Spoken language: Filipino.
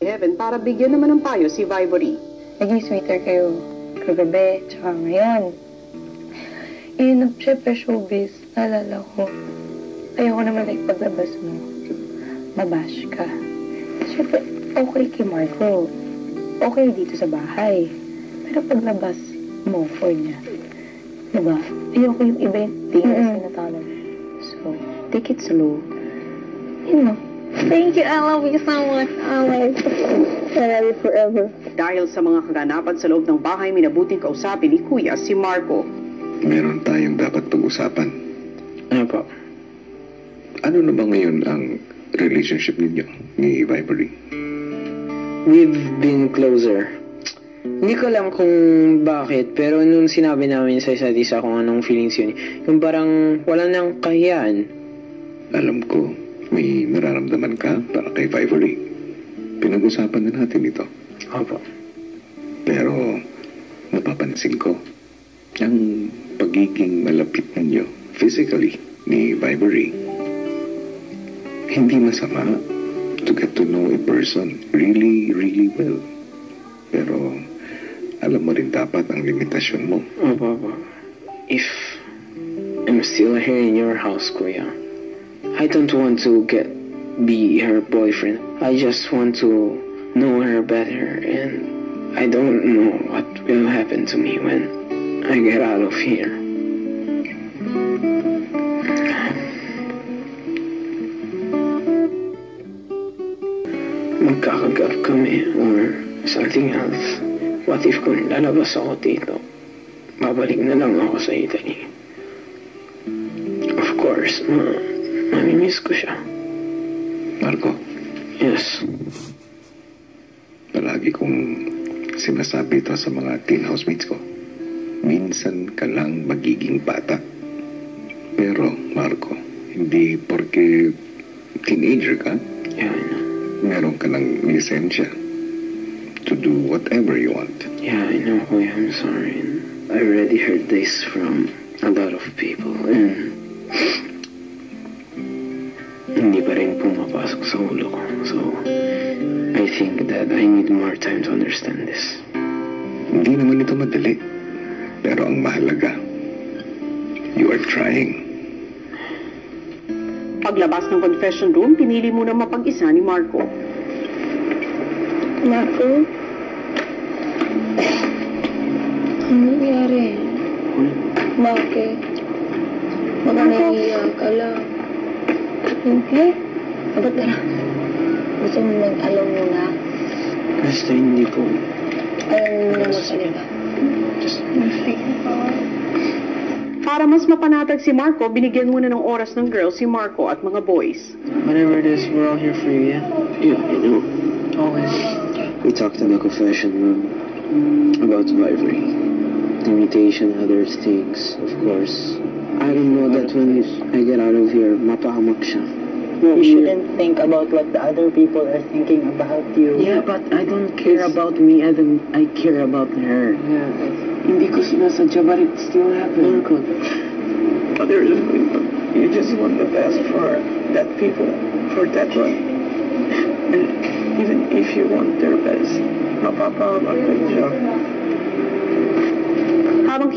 Heaven para bigyan naman ng payo si Vibory. Naging sweeter kayo kagabi, tsaka ngayon. Siyempre showbiz, naalala ko. Ayoko naman paglabas mo, mabash ka. Siyempre, okay kay Marco. Okay dito sa bahay. Pero paglabas mo for niya, diba? Ayoko yung iba yung tingin na sinatawag. So, take it slow. You know. Thank you. I love you so much. I love you forever. Dahil sa mga kaganapan sa loob ng bahay, minabuting kausapin ni Kuya si Marco. Meron tayong dapat pag-usapan. Ano po? Ano na ba ngayon ang relationship ninyo ni Vibory? We've been closer. Hindi ko alam kung bakit, pero nung sinabi namin sa isa't isa kung anong feelings yun, yung parang wala nang kahiyaan. Alam ko, may nararamdaman ka para kay Vibory. Pinag-usapan na natin ito. Opo. Pero napapansin ko ang pagiging malapit ninyo physically ni Vibory. Hindi masama to get to know a person really, really well. Pero alam mo rin dapat ang limitasyon mo. Opo. If I'm still here in your house, Kuya, I don't want to be her boyfriend. I just want to know her better, and I don't know what will happen to me when I get out of here. Magkakagap kami or something else. What if kung lalabas ako dito, babalik na lang ako sa Italy? Of course, mamimiss ko siya. Marco? Yes. Palagi kong sinasabi ito sa mga teen housemates ko. Minsan ka lang magiging bata. Pero, Marco, hindi porke teenager ka, Yeah, I know. meron ka ng lisensya to do whatever you want. Yeah, I know, Kuya. I'm sorry. I already heard this from a lot of people, and hindi pa rin pumapasok sa ulo ko. So, I think that I need more time to understand this. Hindi naman ito madali. Pero ang mahalaga, you are trying. Paglabas ng confession room, pinili muna mapag-isa ni Marco. Marco? Ano nangyari? Bakit? Baka naiiyak ka lang. Hindi? Ba't ka lang? Gusto mo mag-alam muna? Basta hindi po. Ayaw mo muna magsalita. Para mas mapanatag si Marco, binigyan muna ng oras ng girls si Marco at mga boys. Whatever it is, we're all here for you, yeah? Yeah, I know. Always. We talked in the confession room about Vibory. Limitation, other things, of course. I don't know that when I get out of here, mapahamak siya. You shouldn't think about what the other people are thinking about you. Yeah, but I don't care about me. I care about her. Yeah. Hindi ko sinasadya, but it still happened. But you just want the best for that people, for that one. And even if you want their best, mapapahamak ka siya. Habang